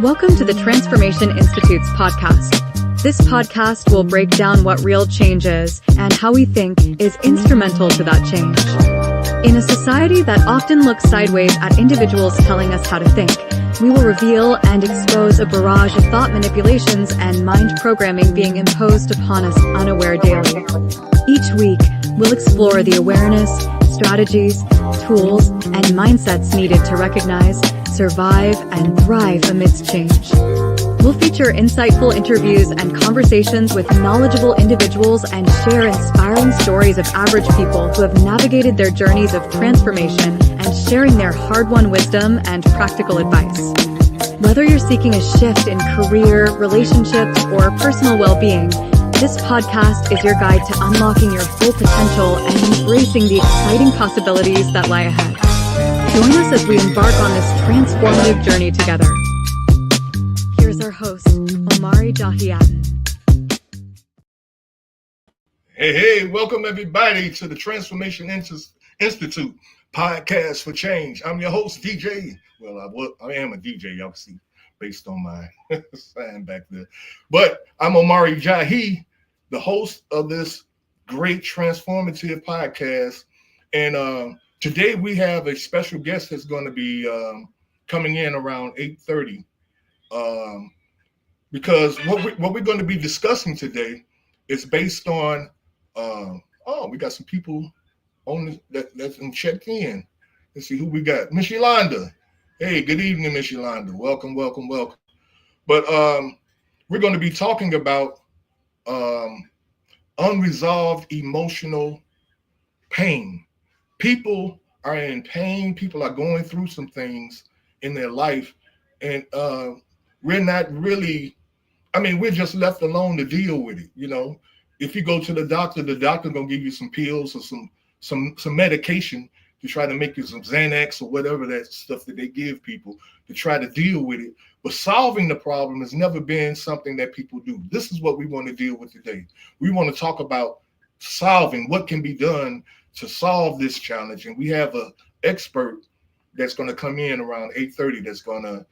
Welcome to the Transformation Institute's podcast. This podcast will break down what real change is and how we think is instrumental to that change. In a society that often looks sideways at individuals telling us how to think, we will reveal and expose a barrage of thought manipulations and mind programming being imposed upon us unaware daily. Each week, we'll explore the awareness, strategies, tools, and mindsets needed to recognize, survive, and thrive amidst change. We'll feature insightful interviews and conversations with knowledgeable individuals and share inspiring stories of average people who have navigated their journeys of transformation and sharing their hard-won wisdom and practical advice. Whether you're seeking a shift in career, relationships, or personal well-being, this podcast is your guide to unlocking your full potential and embracing the exciting possibilities that lie ahead. Join us as we embark on this transformative journey together. Here's our host, Omari, Jahi. Hey, welcome everybody to the Transformation Institute podcast for change. I'm your host, DJ. Well, I am a DJ, y'all see, based on my sign back there. But I'm Omari Jahi, the host of this great transformative podcast. And today we have a special guest that's going to be coming in around 8:30. Because what we're going to be discussing today is based on we got some people on that's checked in. Let's see who we got. Miss Yolanda. Hey, good evening, Miss Yolanda. Welcome. But we're going to be talking about unresolved emotional pain. People are in pain. People are going through some things in their life, and we're not really. We're just left alone to deal with it. You know, if you go to the doctor gonna give you some pills or some medication to try to make you some Xanax or whatever that stuff that they give people to try to deal with it. But solving the problem has never been something that people do. This is what we want to deal with today. We want to talk about solving what can be done to solve this challenge. And we have an expert that's going to come in around 8:30 that's going to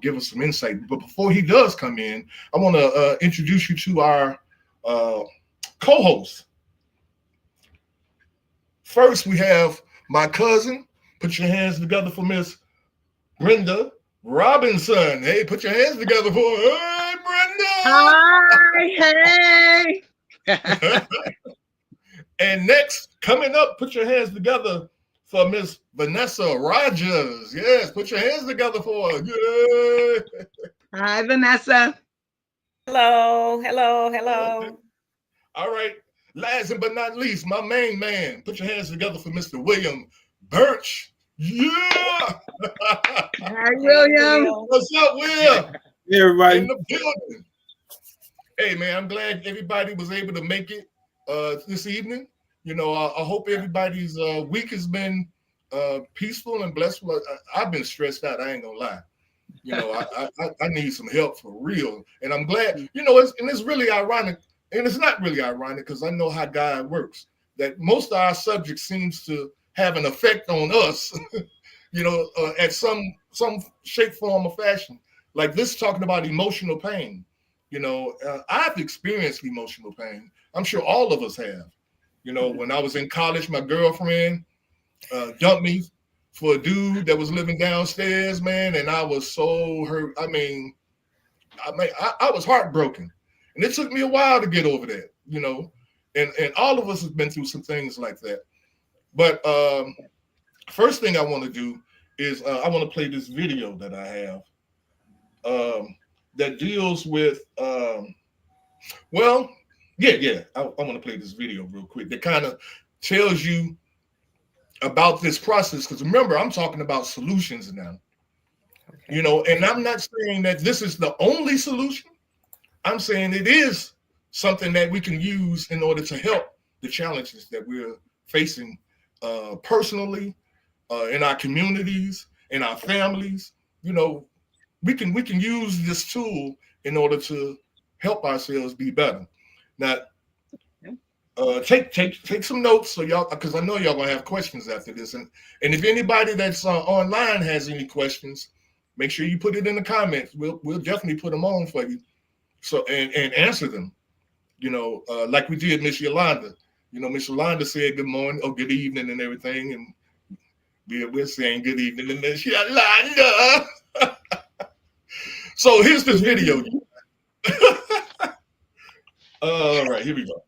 give us some insight. But before he does come in, I want to introduce you to our co-host. First, we have my cousin. Put your hands together for Miss Brenda Robinson. Hey, put your hands together for her. Hey, Brenda. Hi, hey. And next, coming up, put your hands together for Miss Vanessa Rogers. Yes, put your hands together for her. Yeah. Hi, Vanessa. Hello. All right. Last but not least, my main man. Put your hands together for Mr. William Birch. Yeah. Hi, William. What's up, Will? Hey, everybody. In the building. Hey, man, I'm glad everybody was able to make it this evening. You know, I hope everybody's week has been peaceful and blessed. I've been stressed out. I ain't gonna lie. You know, I need some help for real. And I'm glad, you know, it's really ironic. And it's not really ironic because I know how God works, that most of our subjects seems to have an effect on us, you know, at some shape, form, or fashion. Like this talking about emotional pain. You know, I've experienced emotional pain. I'm sure all of us have. You know, when I was in college, my girlfriend dumped me for a dude that was living downstairs, man, and I was so hurt. I was heartbroken. And it took me a while to get over that, you know, and all of us have been through some things like that. But first thing I want to do is I want to play this video that I have that deals with, I want to play this video real quick that kind of tells you about this process. Because remember, I'm talking about solutions now, you know, and I'm not saying that this is the only solution. I'm saying it is something that we can use in order to help the challenges that we're facing personally, in our communities, in our families. You know, we can use this tool in order to help ourselves be better. Now, take some notes so y'all, because I know y'all gonna have questions after this. And if anybody that's online has any questions, make sure you put it in the comments. We'll definitely put them on for you. So and answer them. Like we did Miss Yolanda. Miss Yolanda said good morning or good evening and everything, and we're saying good evening to Miss Yolanda. So here's this video. All right, here we go.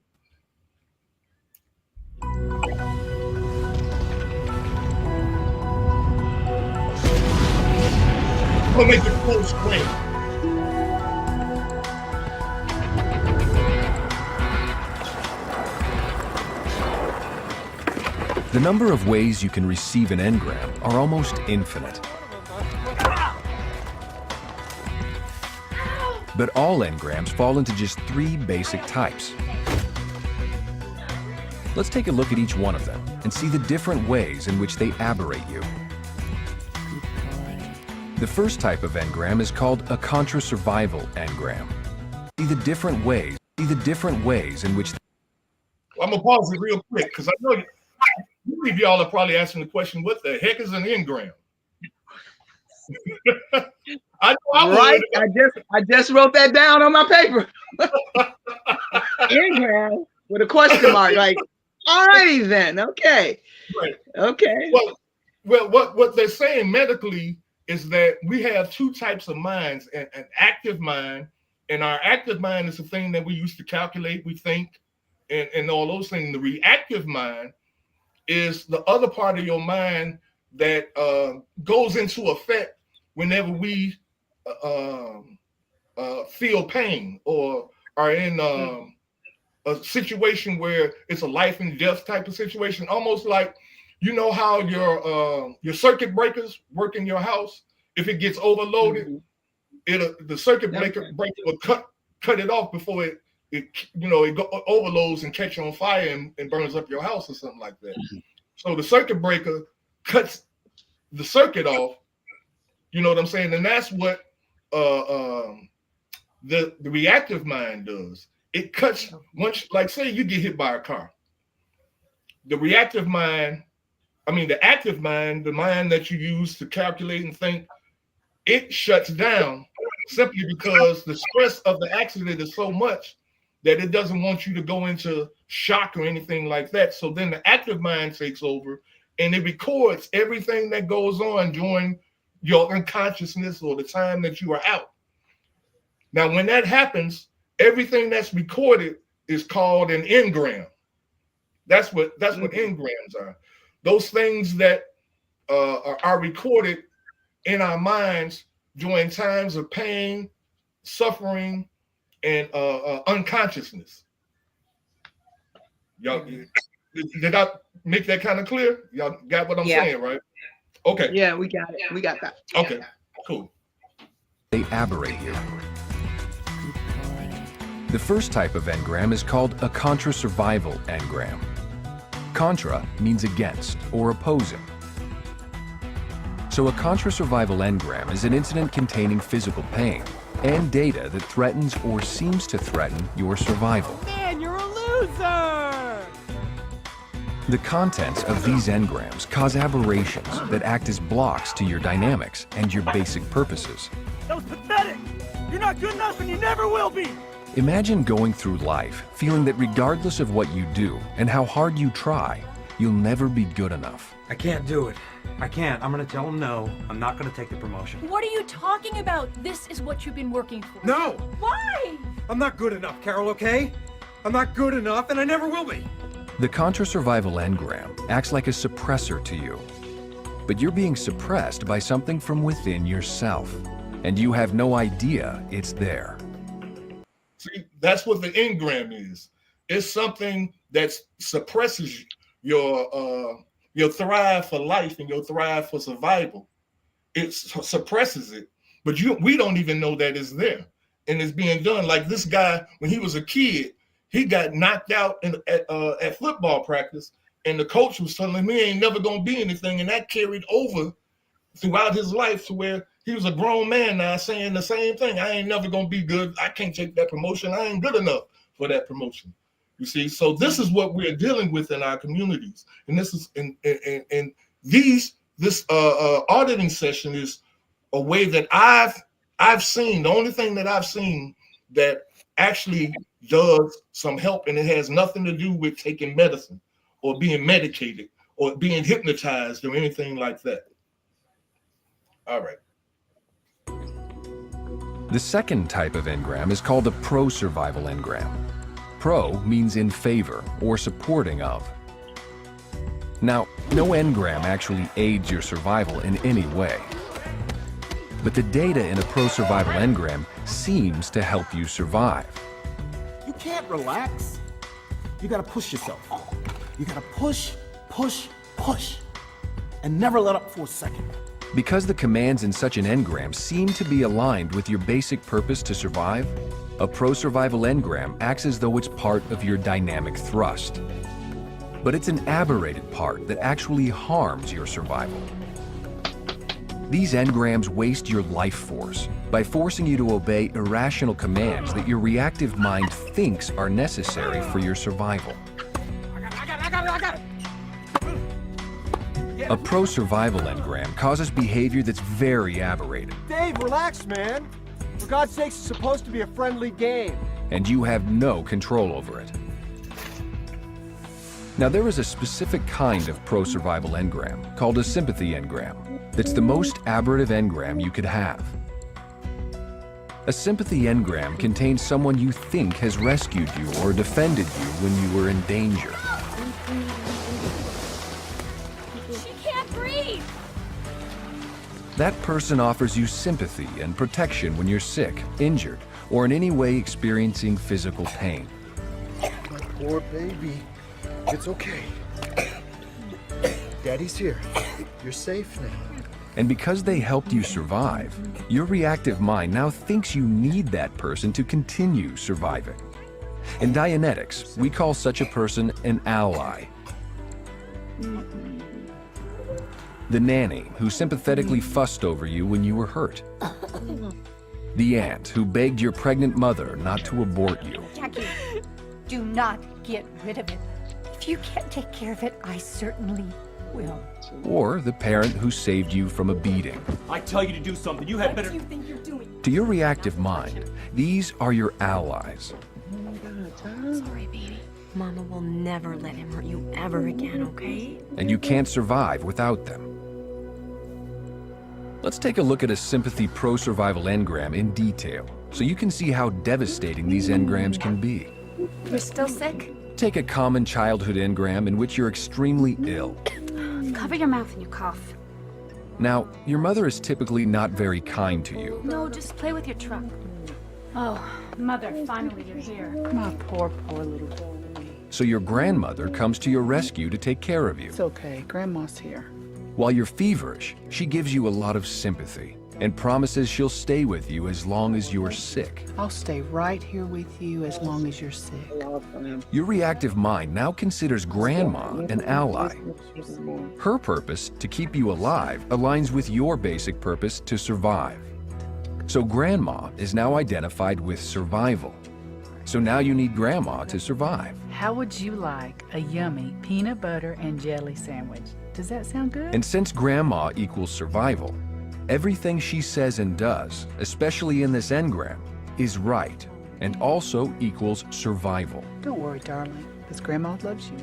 I'm gonna make it full screen. The number of ways you can receive an engram are almost infinite. But all engrams fall into just 3 basic types. Let's take a look at each one of them and see the different ways in which they aberrate you. The first type of engram is called a contra-survival engram. See the different ways in which... I'm gonna pause it real quick because I know many of y'all are probably asking the question, what the heck is an engram? I just wrote that down on my paper. Engram with a question mark. Like, all righty then. Okay. Right. Okay. Well, what they're saying medically is that we have 2 types of minds, an active mind, and our active mind is the thing that we use to calculate, we think, and all those things. The reactive mind is the other part of your mind that goes into effect whenever we feel pain or are in a situation where it's a life and death type of situation, almost like, how your circuit breakers work in your house. If it gets overloaded, the circuit breaker will cut it off before it overloads and catch on fire and burns up your house or something like that. So the circuit breaker cuts the circuit off. You know what I'm saying? And that's what the reactive mind does. It cuts once, like say you get hit by a car. The active mind, the mind that you use to calculate and think, it shuts down simply because the stress of the accident is so much that it doesn't want you to go into shock or anything like that. So then the active mind takes over and it records everything that goes on during your unconsciousness or the time that you are out. Now, when that happens, everything that's recorded is called an engram. That's what engrams are. Those things that are recorded in our minds during times of pain, suffering, and unconsciousness. Y'all, did I make that kind of clear? Y'all got what I'm saying, right? Okay. Yeah, we got it. We got that. Okay, cool. They aberrate you. The first type of engram is called a contra-survival engram. Contra means against or opposing. So a contra-survival engram is an incident containing physical pain and data that threatens or seems to threaten your survival. Man, you're a loser! The contents of these engrams cause aberrations that act as blocks to your dynamics and your basic purposes. That was pathetic! You're not good enough and you never will be! Imagine going through life feeling that regardless of what you do and how hard you try, you'll never be good enough. I can't do it. I can't. I'm gonna tell him no. I'm not gonna take the promotion. What are you talking about? This is what you've been working for. No! Why? I'm not good enough, Carol, okay? I'm not good enough and I never will be. The contra-survival engram acts like a suppressor to you. But you're being suppressed by something from within yourself, and you have no idea it's there. See, that's what the engram is. It's something that suppresses your thrive for life and your thrive for survival. It suppresses it, but we don't even know that it's there, and it's being done. Like this guy, when he was a kid, he got knocked out at football practice, and the coach was telling him he ain't never gonna be anything, and that carried over throughout his life to where he was a grown man now saying the same thing. I ain't never gonna be good. I can't take that promotion. I ain't good enough for that promotion. You see, so this is what we're dealing with in our communities, and this is this auditing session is a way that I've seen, the only thing that I've seen that actually does some help, and it has nothing to do with taking medicine or being medicated or being hypnotized or anything like that. All right. The second type of engram is called a pro-survival engram. Pro means in favor or supporting of. Now, no engram actually aids your survival in any way. But the data in a pro-survival engram seems to help you survive. You can't relax. You gotta push yourself. You gotta push, push, push, and never let up for a second. Because the commands in such an engram seem to be aligned with your basic purpose to survive, a pro-survival engram acts as though it's part of your dynamic thrust. But it's an aberrated part that actually harms your survival. These engrams waste your life force by forcing you to obey irrational commands that your reactive mind thinks are necessary for your survival. I got it. A pro-survival engram causes behavior that's very aberrated, Dave, relax, man. For God's sakes, it's supposed to be a friendly game. and you have no control over it. Now, there is a specific kind of pro-survival engram called a sympathy engram that's the most aberrative engram you could have. A sympathy engram contains someone you think has rescued you or defended you when you were in danger. She can't breathe! That person offers you sympathy and protection when you're sick, injured, or in any way experiencing physical pain. My poor baby. It's okay. Daddy's here. You're safe now. And because they helped you survive, your reactive mind now thinks you need that person to continue surviving. In Dianetics, we call such a person an ally. The nanny who sympathetically fussed over you when you were hurt. The aunt who begged your pregnant mother not to abort you. Jackie, do not get rid of it. If you can't take care of it, I certainly will. Or the parent who saved you from a beating. I tell you to do something, you had better... What do you think you're doing? To your reactive mind, these are your allies. Sorry, baby. Mama will never let him hurt you ever again, okay? And you can't survive without them. Let's take a look at a sympathy pro-survival engram in detail, so you can see how devastating these engrams can be. You're still sick? Take a common childhood engram in which you're extremely ill. Cover your mouth when you cough. Now, your mother is typically not very kind to you. No, just play with your truck. Oh, Mother, finally you're here. My poor little boy. So your grandmother comes to your rescue to take care of you. It's okay. Grandma's here. While you're feverish, she gives you a lot of sympathy and promises she'll stay with you as long as you're sick. I'll stay right here with you as long as you're sick. Your reactive mind now considers Grandma an ally. Her purpose to keep you alive aligns with your basic purpose to survive. So Grandma is now identified with survival. So now you need Grandma to survive. How would you like a yummy peanut butter and jelly sandwich? Does that sound good? And since Grandma equals survival, everything she says and does, especially in this engram, is right and also equals survival. Don't worry, darling, because Grandma loves you.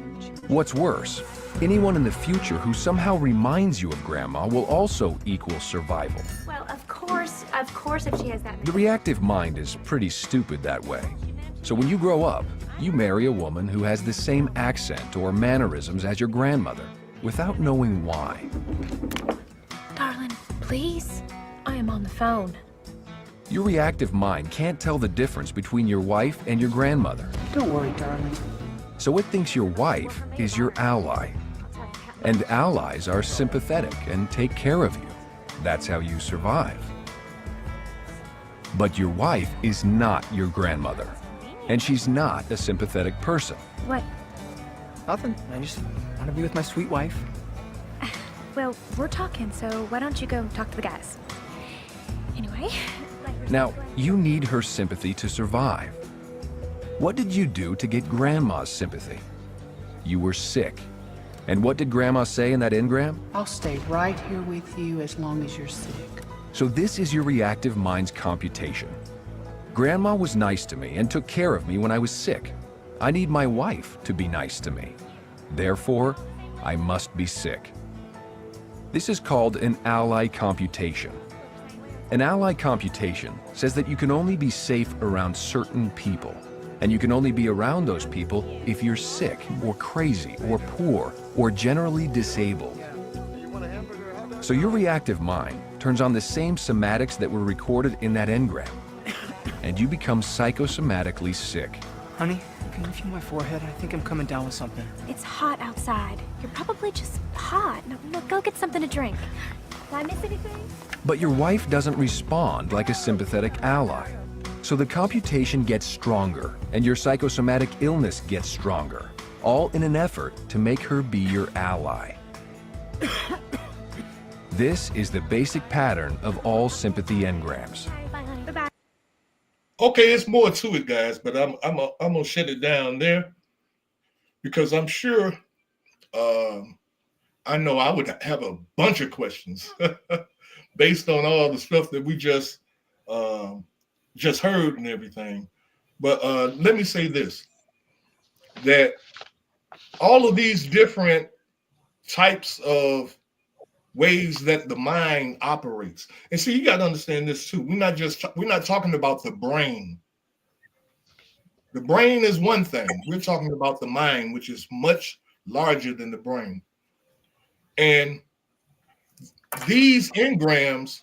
What's worse, anyone in the future who somehow reminds you of Grandma will also equal survival. Well, of course, if she has that... The reactive mind is pretty stupid that way. So when you grow up, you marry a woman who has the same accent or mannerisms as your grandmother, without knowing why. Darling, please? I am on the phone. Your reactive mind can't tell the difference between your wife and your grandmother. Don't worry, darling. So it thinks your wife is your ally. And allies are sympathetic and take care of you. That's how you survive. But your wife is not your grandmother. And she's not a sympathetic person. What? Nothing. I just want to be with my sweet wife. Well, we're talking, so why don't you go talk to the guys? Anyway... Now, you need her sympathy to survive. What did you do to get Grandma's sympathy? You were sick. And what did Grandma say in that engram? I'll stay right here with you as long as you're sick. So this is your reactive mind's computation. Grandma was nice to me and took care of me when I was sick. I need my wife to be nice to me. Therefore, I must be sick. This is called an ally computation. An ally computation says that you can only be safe around certain people, and you can only be around those people if you're sick or crazy or poor or generally disabled. So your reactive mind turns on the same somatics that were recorded in that engram, and you become psychosomatically sick. Honey, can you feel my forehead? I think I'm coming down with something. It's hot outside. You're probably just hot. No, go get something to drink. Did I miss anything? But your wife doesn't respond like a sympathetic ally. So the computation gets stronger, and your psychosomatic illness gets stronger, all in an effort to make her be your ally. This is the basic pattern of all sympathy engrams. Bye-bye. Okay, it's more to it, guys, but I'm gonna shut it down there because I'm sure I know I would have a bunch of questions based on all the stuff that we just heard and everything. But let me say this, that all of these different types of ways that the mind operates. And see, you got to understand this too. We're not talking about the brain. The brain is one thing. We're talking about the mind, which is much larger than the brain. And these engrams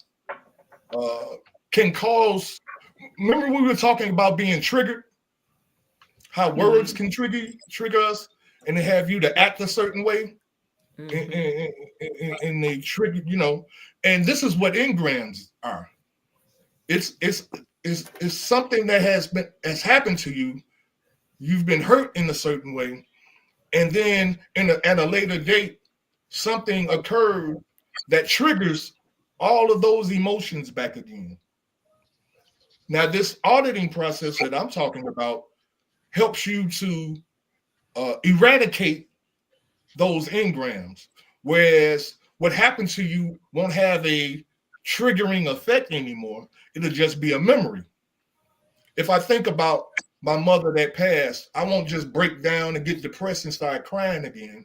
can cause, remember we were talking about being triggered? How words can trigger us and they have you to act a certain way. And they trigger, and this is what engrams are. It's something that has happened to you. You've been hurt in a certain way, and then at a later date, something occurred that triggers all of those emotions back again. Now, this auditing process that I'm talking about helps you to eradicate those engrams, whereas what happened to you won't have a triggering effect anymore. It'll just be a memory. If I think about my mother that passed, I won't just break down and get depressed and start crying again.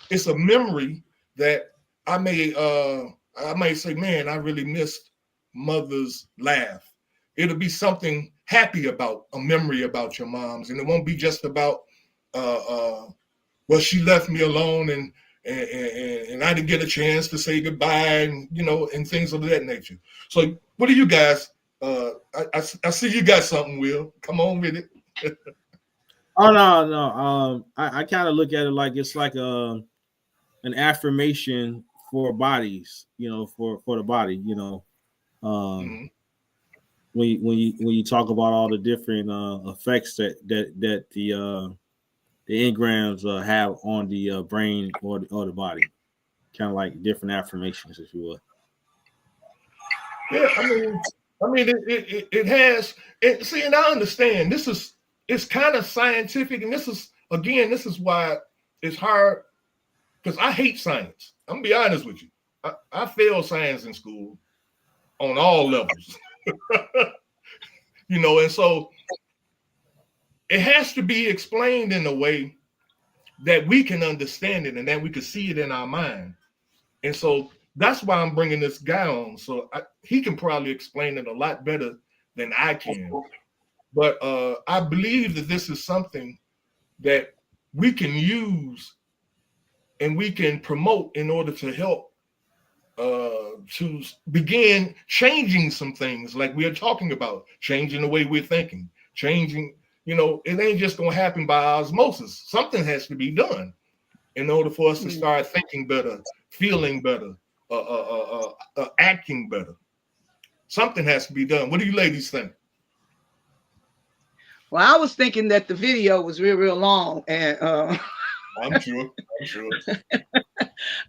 It's a memory that I may say, man, I really missed mother's laugh. It'll be something happy about a memory about your mom's, and it won't be just about well, she left me alone and I didn't get a chance to say goodbye and, and things of that nature. So what do you guys, I see you got something, Will. Come on with it. Oh, no. I kind of look at it like it's like an affirmation for bodies, for the body, when you talk about all the different effects that the engrams have on the brain or the body, kind of like different affirmations, if you will. Yeah, I mean, it has. See, and I understand it's kind of scientific, and this is why it's hard, because I hate science. I'm gonna be honest with you. I failed science in school on all levels, and so it has to be explained in a way that we can understand it and that we can see it in our mind. And so that's why I'm bringing this guy on. So he can probably explain it a lot better than I can. But I believe that this is something that we can use and we can promote in order to help to begin changing some things like we are talking about, changing the way we're thinking, changing. It ain't just going to happen by osmosis. Something has to be done in order for us to start thinking better, feeling better, acting better. Something has to be done. What do you ladies think? Well, I was thinking that the video was real long, and I'm sure.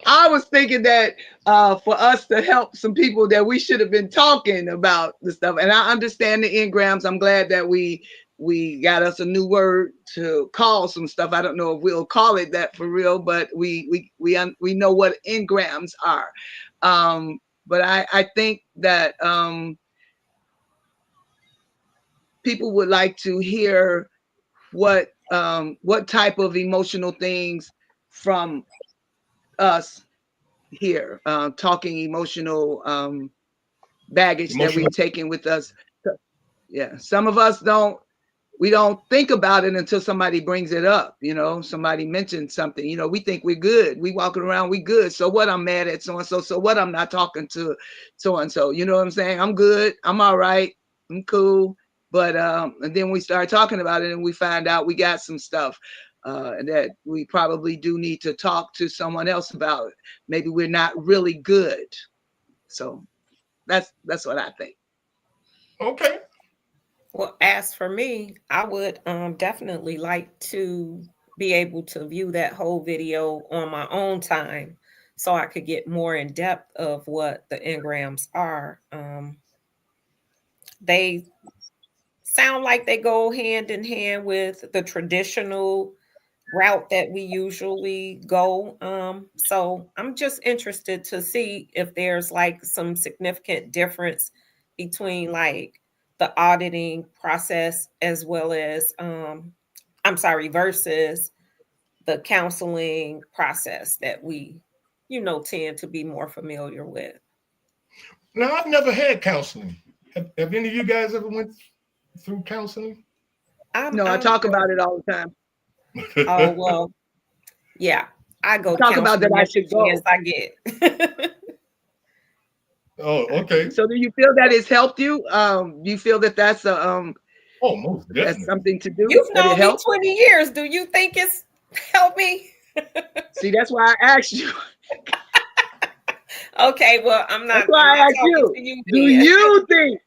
I was thinking that for us to help some people that we should have been talking about the stuff. And I understand the engrams. I'm glad that we got us a new word to call some stuff. I don't know if we'll call it that for real, but we know what engrams are. But I think that people would like to hear what type of emotional things from us here, talking emotional baggage that we've taken with us. Yeah, some of us we don't think about it until somebody brings it up. You know, somebody mentions something. You know, we think we're good. We walking around, we good. So what? I'm mad at so and so. So what? I'm not talking to so and so. You know what I'm saying? I'm good. I'm all right. I'm cool. But and then we start talking about it, and we find out we got some stuff that we probably do need to talk to someone else about. Maybe we're not really good. So that's what I think. Okay. Well, as for me, I would definitely like to be able to view that whole video on my own time so I could get more in depth of what the engrams are. They sound like they go hand in hand with the traditional route that we usually go. So I'm just interested to see if there's like some significant difference between like the auditing process as well as versus the counseling process that we, tend to be more familiar with. Now, I've never had counseling. Have any of you guys ever went through counseling? No, I talk about it all the time. Oh, well, yeah. I go to talk about that I should go. Yes, I get. Oh, okay. So do you feel that it's helped you? You feel that that's a oh, most definitely. That's something to do? You've known me 20 years. Do you think it's helped me? See, that's why I asked you. Okay, well, I'm not. That's why I asked you. Do you think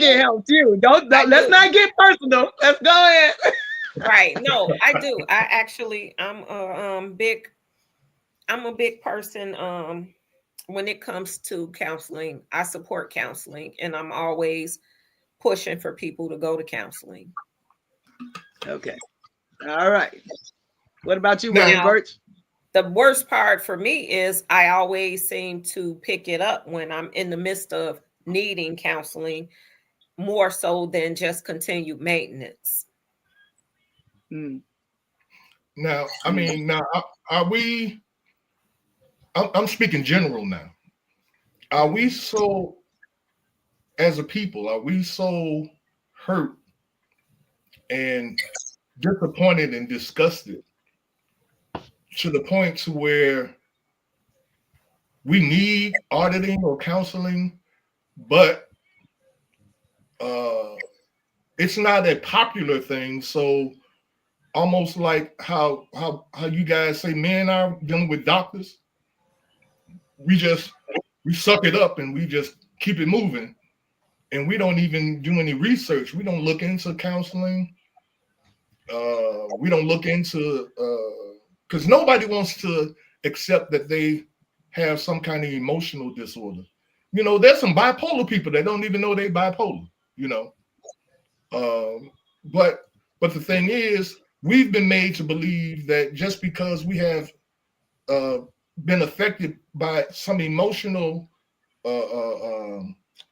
it helped you? Don't let's not get personal. Let's go ahead. Right. No, I do. I'm a big person. When it comes to counseling, I support counseling, and I'm always pushing for people to go to counseling. Okay. All right. What about you, Bert? The worst part for me is I always seem to pick it up when I'm in the midst of needing counseling, more so than just continued maintenance. Now, I mean, are we? I'm speaking general now. Are we so, as a people, are we so hurt and disappointed and disgusted to the point to where we need auditing or counseling, but it's not a popular thing? So almost like how you guys say men are dealing with doctors, we suck it up and we just keep it moving, and we don't even do any research. We don't look into counseling. We don't look into because nobody wants to accept that they have some kind of emotional disorder. You know, there's some bipolar people that don't even know they're bipolar, you know. But the thing is, we've been made to believe that just because we have been affected by some emotional,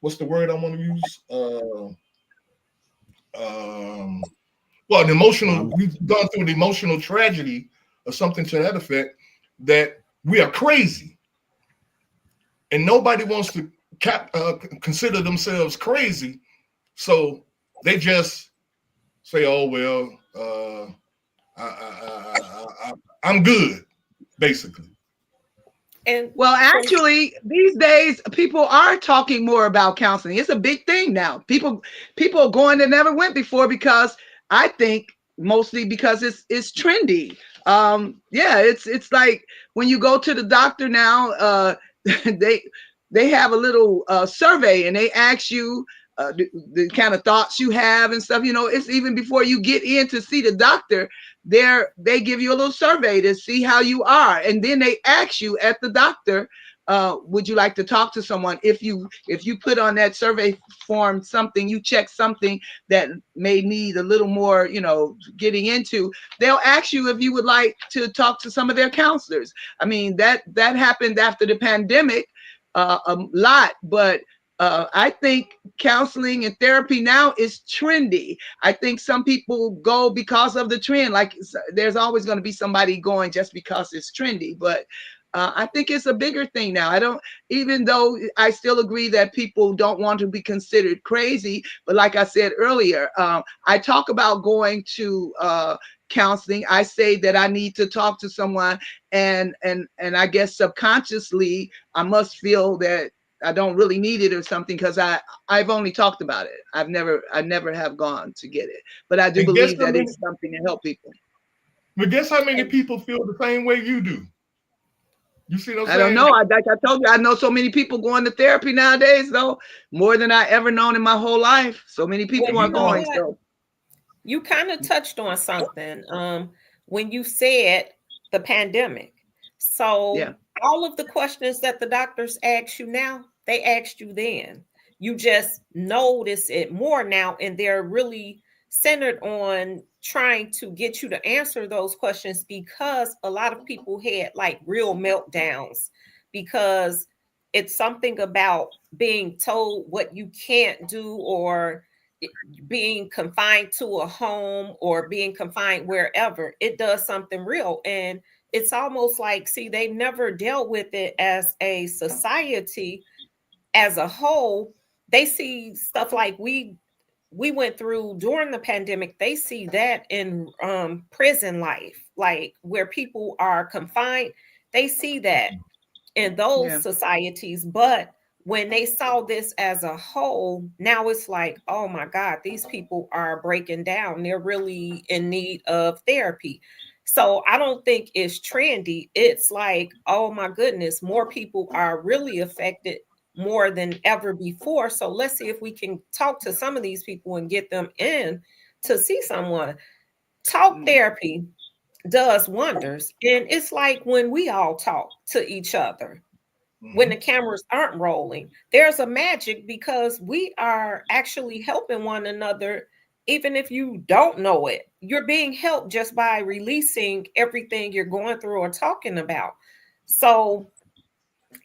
what's the word I want to use? Well, an emotional, we've gone through an emotional tragedy or something to that effect, that we are crazy. And nobody wants to consider themselves crazy. So they just say, oh, well, I'm good, basically. And well, actually, these days people are talking more about counseling. It's a big thing now. People are going that never went before, because I think mostly because it's trendy. Yeah, it's like when you go to the doctor now, they have a little survey, and they ask you the kind of thoughts you have and stuff. You know, it's even before you get in to see the doctor, they give you a little survey to see how you are, and then they ask you at the doctor, would you like to talk to someone? If you put on that survey form something, you check something that may need a little more, you know, getting into, they'll ask you if you would like to talk to some of their counselors. I mean, that happened after the pandemic. a lot, but I think counseling and therapy now is trendy. I think some people go because of the trend. Like there's always going to be somebody going just because it's trendy, but I think it's a bigger thing now. I don't, even though I still agree that people don't want to be considered crazy, but like I said earlier, I talk about going to counseling. I say that I need to talk to someone, and I guess subconsciously I must feel that I don't really need it or something, because I've only talked about it. I never have gone to get it, but I do believe that it's something to help people. But guess how many people feel the same way you do? You see what I'm saying? I don't know. Like I told you, I know so many people going to therapy nowadays, though, more than I ever known in my whole life. So many people are going. So you kind of touched on something when you said the pandemic. So yeah. All of the questions that the doctors ask you now, they asked you then. You just notice it more now, and they're really centered on trying to get you to answer those questions, because a lot of people had like real meltdowns because it's something about being told what you can't do, or being confined to a home, or being confined wherever. It does something real. And it's almost like, see, they never dealt with it as a society as a whole. They see stuff like we went through during the pandemic. They see that in prison life, like where people are confined. They see that in those societies. But when they saw this as a whole, now it's like, oh my God, these people are breaking down. They're really in need of therapy. So I don't think it's trendy. It's like, oh my goodness, more people are really affected more than ever before. So let's see if we can talk to some of these people and get them in to see someone. Talk therapy does wonders. And it's like when we all talk to each other, when the cameras aren't rolling, there's a magic, because we are actually helping one another. Even if you don't know it, you're being helped just by releasing everything you're going through or talking about. So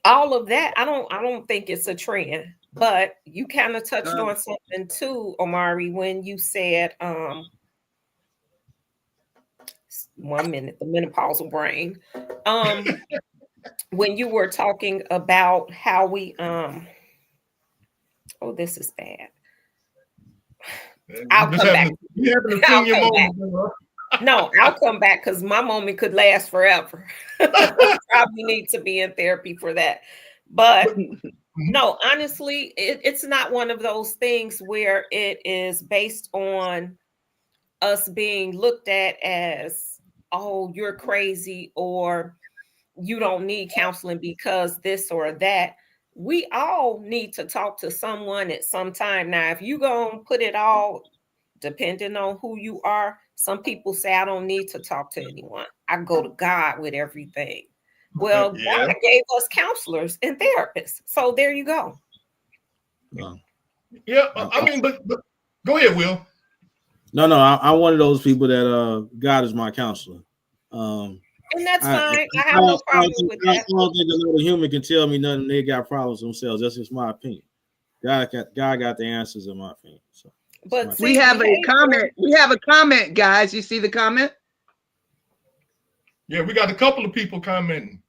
all of that, I don't think it's a trend. But you kind of touched on something too, Omari, when you said 1 minute, the menopausal brain. When you were talking about how we oh, this is bad. I'll come back. I'll come back. No, I'll come back, because my moment could last forever. Probably need to be in therapy for that. But no, honestly, it's not one of those things where it is based on us being looked at as, oh, you're crazy, or you don't need counseling because this or that. We all need to talk to someone at some time. Now, if you gonna put it all, depending on who you are, some people say, I don't need to talk to anyone. I go to God with everything. Well, God gave us counselors and therapists. So there you go. Yeah, I mean, but go ahead, Will. No, I'm one of those people that God is my counselor. And that's fine. I have no problem with that. I don't think another human can tell me nothing. They got problems themselves. That's just my opinion. God got the answers, in my opinion. So, but we have a comment. We have a comment, guys. You see the comment? Yeah, we got a couple of people commenting.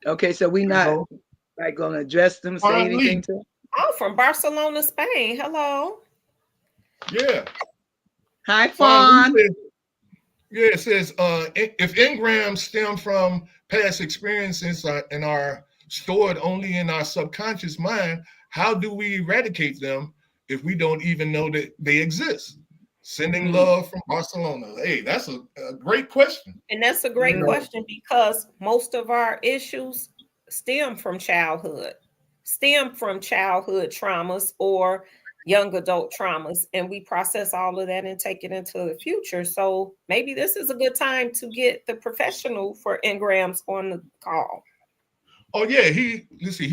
Okay, so we not like gonna address them, say anything to them? Oh, from Barcelona, Spain. Hello. Yeah. Hi, Fawn. Yeah, it says if engrams stem from past experiences and are stored only in our subconscious mind, how do we eradicate them if we don't even know that they exist? Sending love from Barcelona. Hey, that's a great question. And that's a great question, because most of our issues stem from childhood traumas or young adult traumas, and we process all of that and take it into the future. So maybe this is a good time to get the professional for engrams on the call. Oh yeah, he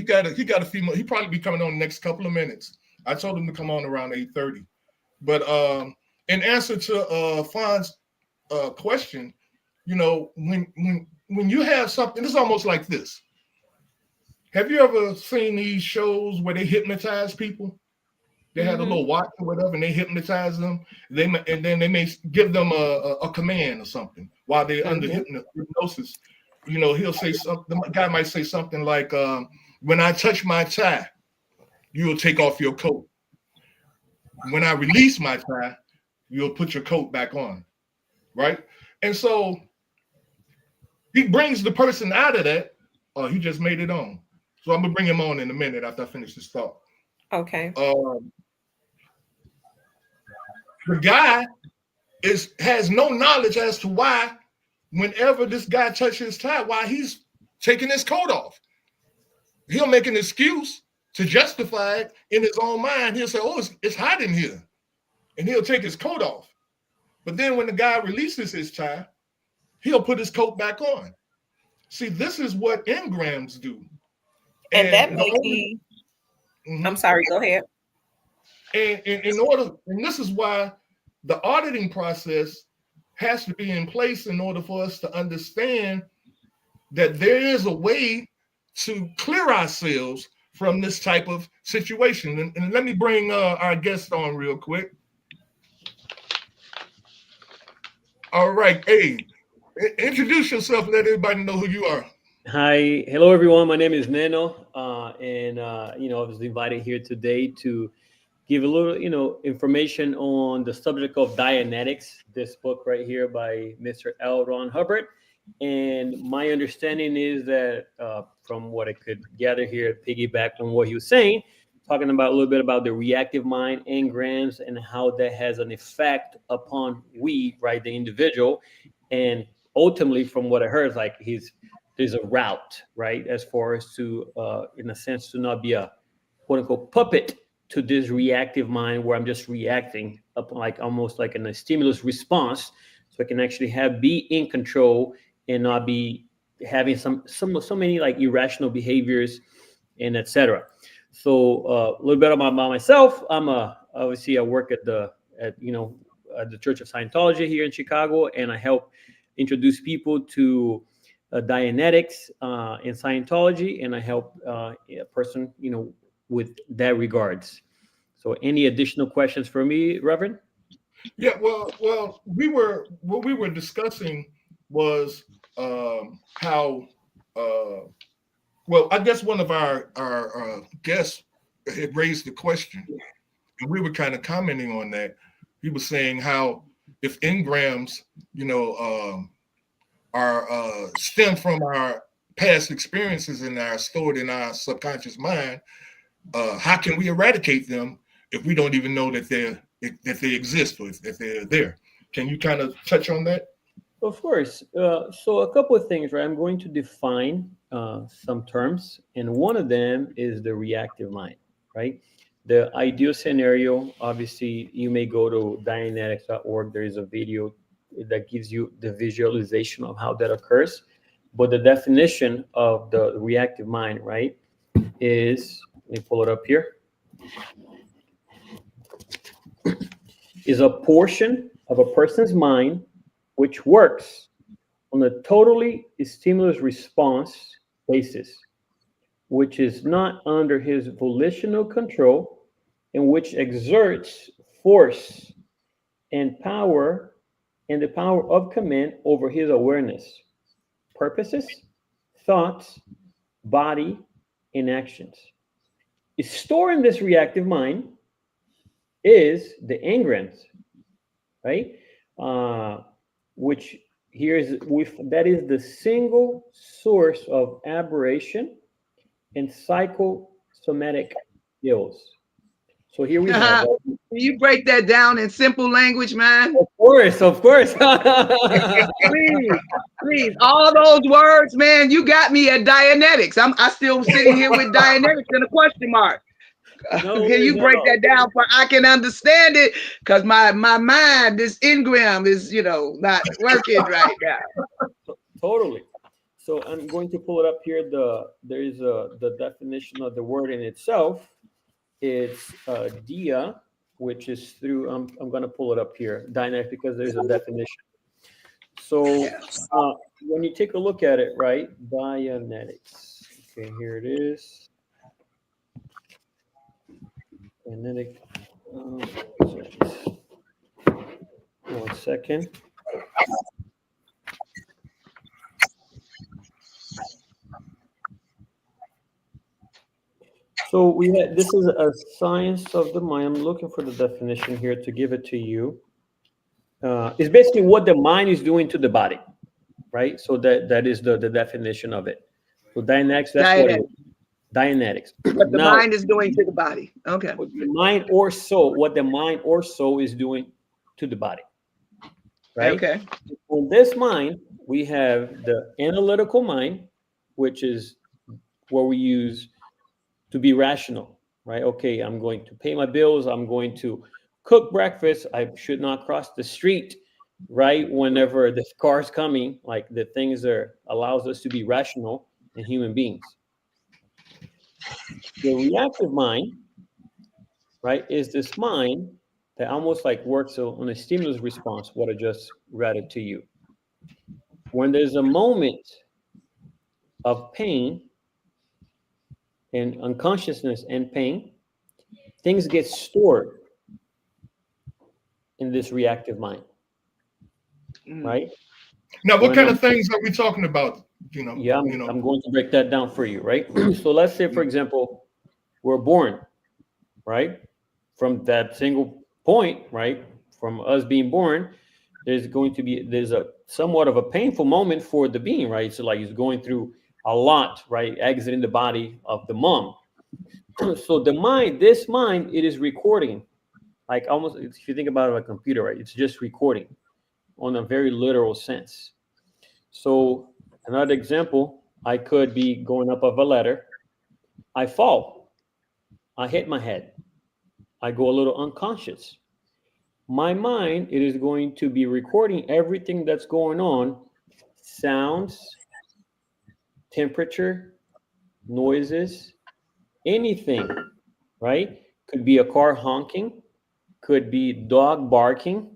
got a few more. He probably be coming on the next couple of minutes. I told him to come on around 8:30. But in answer to Fawn's question, you know, when you have something, it's almost like this. Have you ever seen these shows where they hypnotize people? They had a little watch or whatever, and they hypnotize them. And then they may give them a command or something while they're under hypnosis. You know, he'll say something. The guy might say something like, "When I touch my tie, you will take off your coat. When I release my tie, you'll put your coat back on." Right? And so he brings the person out of that. Oh, he just made it on. So I'm gonna bring him on in a minute after I finish this thought. Okay. The guy has no knowledge as to why, whenever this guy touches his tie, why he's taking his coat off. He'll make an excuse to justify it in his own mind. He'll say, "Oh, it's hot in here," and he'll take his coat off. But then when the guy releases his tie, he'll put his coat back on. See, this is what engrams do. And that may be, I'm sorry, go ahead. And this is why the auditing process has to be in place in order for us to understand that there is a way to clear ourselves from this type of situation. And let me bring our guest on real quick. All right, hey, introduce yourself. Let everybody know who you are. Hi, hello everyone. My name is Neno, and I was invited here today to give a little, information on the subject of Dianetics. This book right here by Mr. L. Ron Hubbard. And my understanding is that, from what I could gather here, piggyback on what he was saying, talking about a little bit about the reactive mind, engrams, and how that has an effect upon the individual, and ultimately, from what I heard, like there's a route, right, as far as to, in a sense, to not be a quote unquote puppet to this reactive mind where I'm just reacting up like almost like in a stimulus response, so I can actually be in control and not be having so many like irrational behaviors and etc. So a little bit about myself. Obviously I work at the Church of Scientology here in Chicago, and I help introduce people to Dianetics in Scientology, and I help a person, with that regards. So any additional questions for me, Reverend? Yeah, well, what we were discussing was how, I guess one of our guests had raised the question, and we were kind of commenting on that. He was saying how if engrams, are stem from our past experiences and are stored in our subconscious mind, how can we eradicate them if we don't even know that they exist or if they're there? Can you kind of touch on that? Of course. So a couple of things, right? I'm going to define some terms, and one of them is the reactive mind, right? The ideal scenario, obviously, you may go to Dianetics.org. There is a video that gives you the visualization of how that occurs. But the definition of the reactive mind, right, is, let me pull it up here, is a portion of a person's mind which works on a totally stimulus response basis, which is not under his volitional control, and which exerts force and power and the power of command over his awareness, purposes, thoughts, body, and actions. Storing this reactive mind is the engrams, right? Which here is that is the single source of aberration and psychosomatic ills. So here we have. Can you break that down in simple language, man? Of course. please, all those words, man. You got me at Dianetics. I still sitting here with Dianetics and a question mark. Can you break that down so I can understand it? Because my mind, this engram is, not working right now. Totally. So I'm going to pull it up here. There is the definition of the word in itself. It's dia, which is through, I'm going to pull it up here, Dianetics, because there's a definition. So when you take a look at it, right, Dianetics. Okay, here it is. And then it, 1 second. So we had, this is a science of the mind. I'm looking for the definition here to give it to you. It's basically what the mind is doing to the body, right? So that is the definition of it. So Dianetics, that's what it is. Dianetics. What the Now, mind is doing to the body. Okay. what the mind or soul, what the mind or soul is doing to the body, right? Okay. On this mind, we have the analytical mind, which is what we use to be rational, right? Okay, I'm going to pay my bills. I'm going to cook breakfast. I should not cross the street, right? Whenever the car's coming, like the things that allows us to be rational and human beings. The reactive mind, right, is this mind that almost like works on a stimulus response, what I just read it to you. When there's a moment of pain and unconsciousness and pain, things get stored in this reactive mind, right? Now, what kind of things are we talking about? Yeah, I'm going to break that down for you, right? So let's say, for example, we're born, right? From that single point, right? From us being born, there's a somewhat of a painful moment for the being, right? So like he's going through a lot, right? Exiting the body of the mom. So the mind, this mind, it is recording, like almost if you think about it like a computer, right? It's just recording on a very literal sense. So another example, I could be going up of a ladder. I fall. I hit my head. I go a little unconscious. My mind, it is going to be recording everything that's going on, sounds, temperature, noises, anything, right? Could be a car honking, could be dog barking,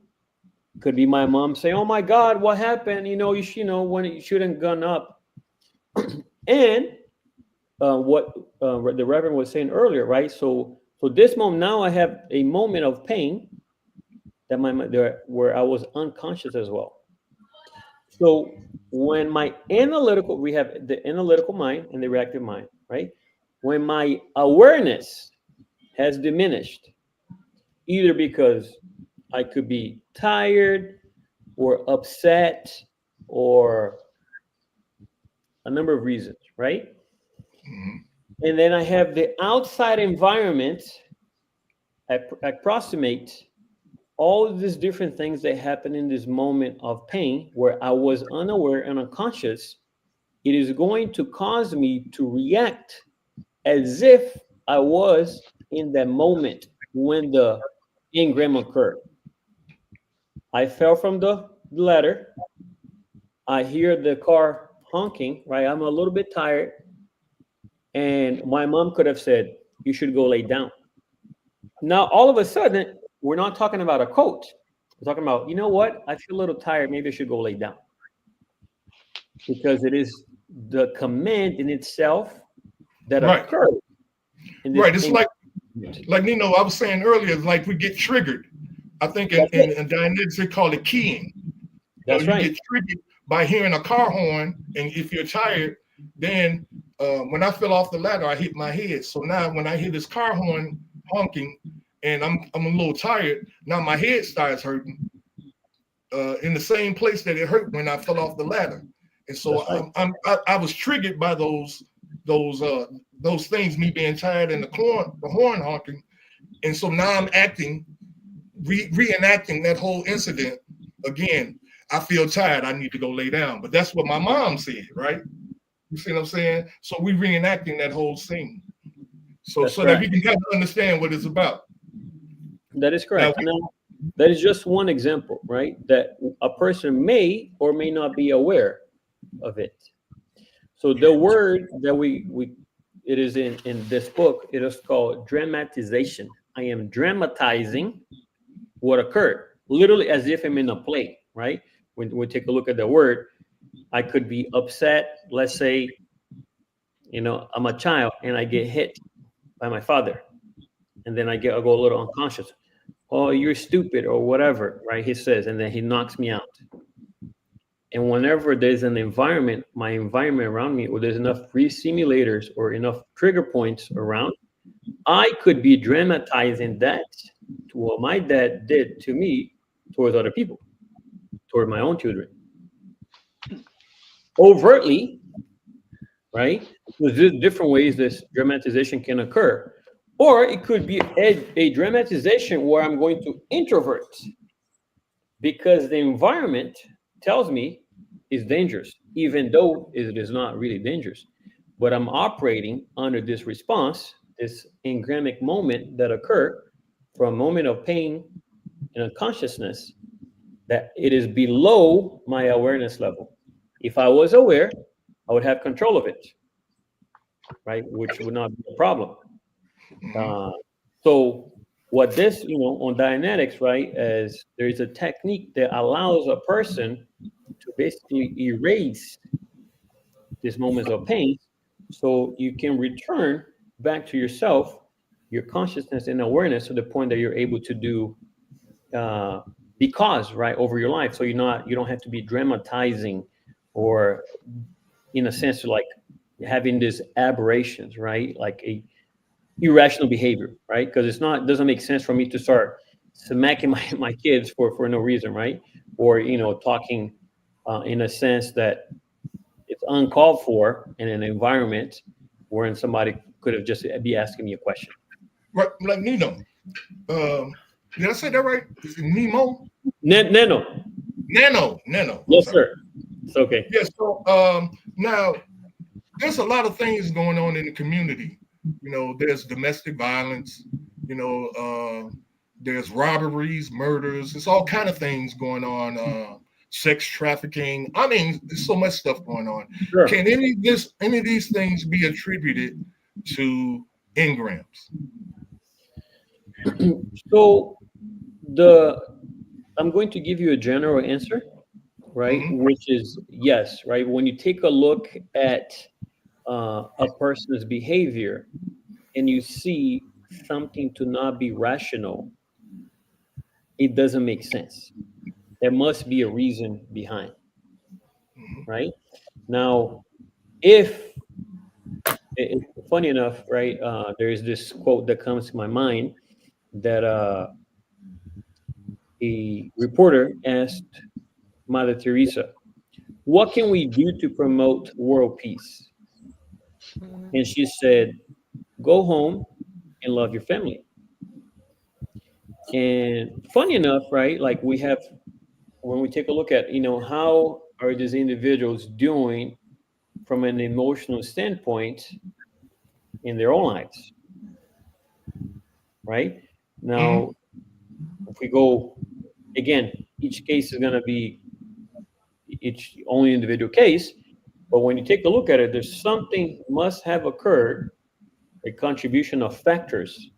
could be my mom saying, "Oh my God, what happened?" When you shouldn't gun up. And what the Reverend was saying earlier, right? So this moment now, I have a moment of pain that where I was unconscious as well. So when my analytical, we have the analytical mind and the reactive mind, right? When my awareness has diminished, either because I could be tired or upset or a number of reasons, right? And then I have the outside environment approximate all of these different things that happen in this moment of pain where I was unaware and unconscious. It is going to cause me to react as if I was in that moment when the engram occurred. I fell from the ladder. I hear the car honking, right? I'm a little bit tired. And my mom could have said, "You should go lay down." Now, all of a sudden, we're not talking about a coach. We're talking about, you know what? I feel a little tired. Maybe I should go lay down. Because it is the command in itself that occurs. Right. It's like Nino, I was saying earlier, it's like we get triggered. I think in Dianetics, they call it keying. That's right. You get triggered by hearing a car horn, and if you're tired, then when I fell off the ladder, I hit my head. So now when I hear this car horn honking, and I'm a little tired, now my head starts hurting in the same place that it hurt when I fell off the ladder. And so I was triggered by those things, me being tired and the horn honking. And so now I'm reenacting that whole incident again. I feel tired. I need to go lay down. But that's what my mom said, right? You see what I'm saying? So we reenacting that whole scene. So that we can kind of understand what it's about. That is correct. Now, that is just one example, right? That a person may or may not be aware of it. So the word that it is in this book, it is called dramatization. I am dramatizing what occurred, literally as if I'm in a play, right? When we take a look at the word, I could be upset, let's say, I'm a child and I get hit by my father, and then I go a little unconscious. Oh, you're stupid or whatever, right? He says, and then he knocks me out. And whenever there's an environment, my environment around me, or there's enough re-simulators or enough trigger points around, I could be dramatizing that to what my dad did to me towards other people, toward my own children. Overtly, right? There's different ways this dramatization can occur. Or it could be a dramatization where I'm going to introvert because the environment tells me it's dangerous, even though it is not really dangerous. But I'm operating under this response, this engramic moment that occurred from a moment of pain and unconsciousness, that it is below my awareness level. If I was aware, I would have control of it, right? Which would not be a problem. So what this, on Dianetics, right, is there's a technique that allows a person to basically erase these moments of pain so you can return back to yourself, your consciousness and awareness to the point that you're able to do because, right, over your life. So you don't have to be dramatizing or in a sense like having these aberrations, right? Like a irrational behavior, right? Because it doesn't make sense for me to start smacking my kids for no reason, right? Or talking in a sense that it's uncalled for in an environment wherein somebody could have just be asking me a question. Right, like Nino. Did I say that right? Is it Nemo? Nano. Yes, sir. It's okay. Yes. So now there's a lot of things going on in the community. There's domestic violence. There's robberies, murders. There's all kind of things going on. Sex trafficking. I mean, there's so much stuff going on. Sure. Can any of these things be attributed to engrams? So I'm going to give you a general answer, right? Which is yes, right? When you take a look at a person's behavior and you see something to not be rational, it doesn't make sense. There must be a reason behind, right? Now, if it's funny enough, right? There's this quote that comes to my mind that a reporter asked Mother Teresa, "What can we do to promote world peace?" And she said, "Go home and love your family." And funny enough, right? Like when we take a look at, how are these individuals doing from an emotional standpoint in their own lives, right? Now, if we go, again, each case is going to be each only individual case, but when you take a look at it, there's something must have occurred, a contribution of factors,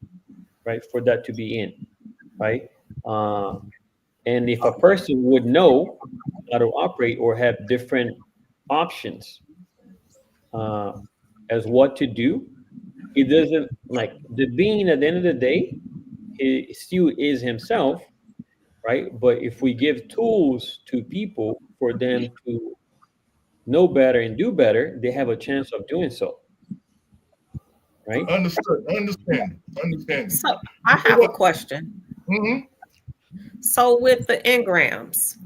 right, for that to be in, right? And if a person would know how to operate or have different options as what to do, it doesn't, like, the being at the end of the day, he still is himself, right? But if we give tools to people for them to know better and do better, they have a chance of doing so. Right? Understood. Understand. So I have a question. So with the engrams,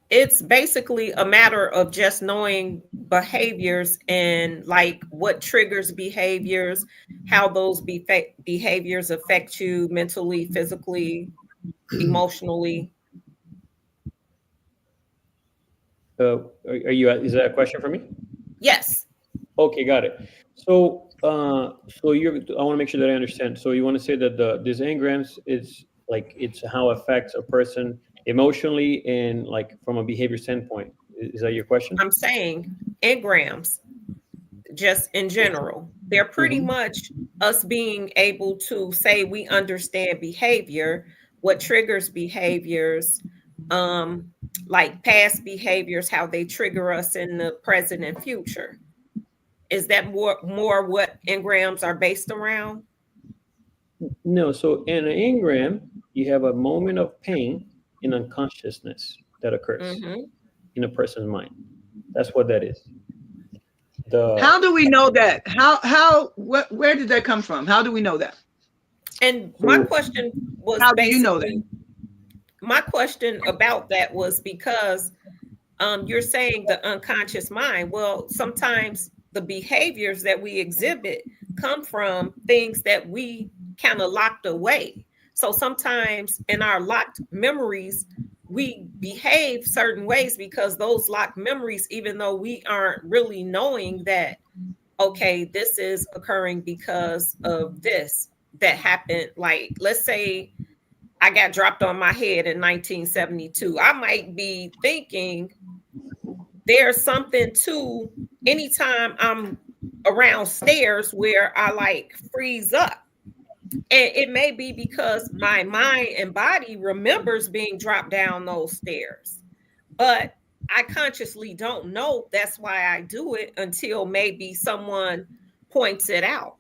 it's basically a matter of just knowing behaviors and like what triggers behaviors, how those behaviors affect you mentally, physically, emotionally. Is that a question for me? Yes. Okay, got it. So I want to make sure that I understand. So you want to say that these engrams is like it's how it affects a person emotionally and like from a behavior standpoint. Is that your question? I'm saying engrams, just in general, they're pretty much us being able to say we understand behavior, what triggers behaviors, like past behaviors, how they trigger us in the present and future. Is that more what engrams are based around? No, so in an engram, you have a moment of pain in unconsciousness that occurs in a person's mind. That's what that is. How do we know that? Where did that come from? How do we know that? And my question was, how do you know that? My question about that was because you're saying the unconscious mind. Well, sometimes the behaviors that we exhibit come from things that we kind of locked away. So sometimes in our locked memories, we behave certain ways because those locked memories, even though we aren't really knowing that, okay, this is occurring because of this that happened. Like, let's say I got dropped on my head in 1972. I might be thinking there's something to anytime I'm around stairs where I like freeze up. And it may be because my mind and body remembers being dropped down those stairs. But I consciously don't know that's why I do it until maybe someone points it out.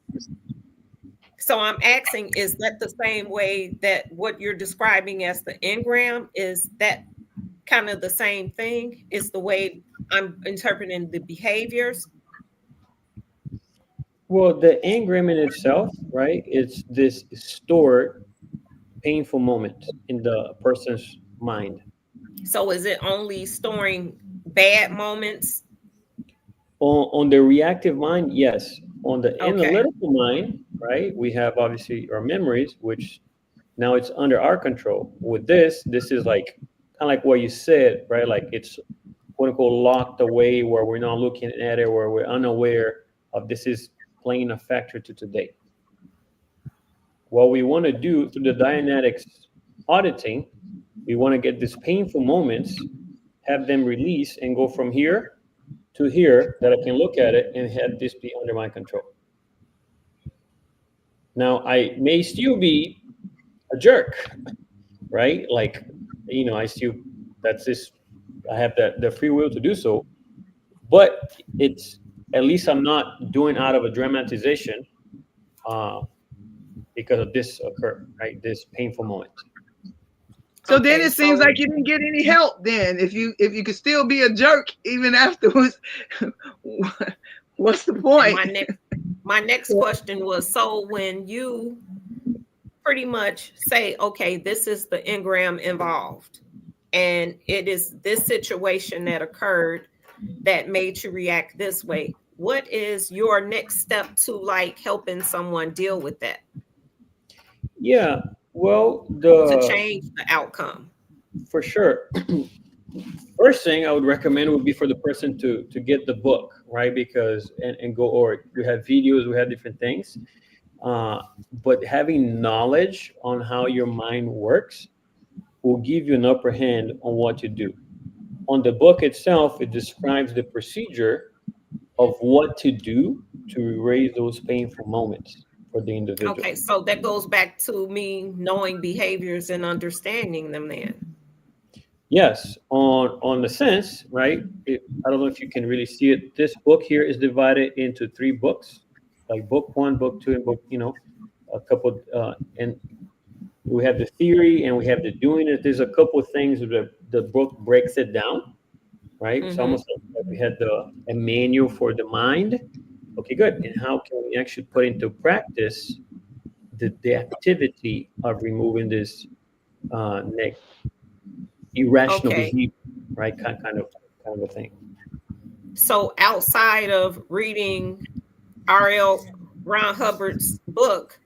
So I'm asking, is that the same way that what you're describing as the engram, is that kind of the same thing? Is the way I'm interpreting the behaviors? Well, the engram in itself, right? It's this stored painful moment in the person's mind. So is it only storing bad moments? On the reactive mind, yes. On the analytical mind, right? We have obviously our memories, which now it's under our control. With this is like kind of like what you said, right? Like it's quote unquote locked away where we're not looking at it, where we're unaware of this is playing a factor to today. What we want to do through the Dianetics auditing, we want to get these painful moments, have them release and go from here to here that I can look at it and have this be under my control. Now, I may still be a jerk, right? Like, you know, I have the free will to do so, but it's, at least I'm not doing out of a dramatization because of this occur, right? This painful moment. So then it seems like you didn't get any help then. If you could still be a jerk even afterwards, what's the point? My next question was, so when you pretty much say, okay, this is the engram involved, and it is this situation that occurred that made you react this way, what is your next step to like helping someone deal with that? Yeah, well, to change the outcome. For sure. First thing I would recommend would be for the person to get the book, right? Because and go, or we have videos, we have different things. But having knowledge on how your mind works will give you an upper hand on what to do. On the book itself, it describes the procedure of what to do to erase those painful moments for the individual. Okay, so that goes back to me knowing behaviors and understanding them then. Yes, on the sense, right? I don't know if you can really see it. This book here is divided into 3 books, like book 1, book 2, and book, a couple, and we have the theory and we have the doing it. There's a couple of things that the book breaks it down, right? It's almost like we had a manual for the mind. Okay, good. And how can we actually put into practice the activity of removing this irrational behavior, right? Kind of a thing. So outside of reading R.L. Ron Hubbard's book,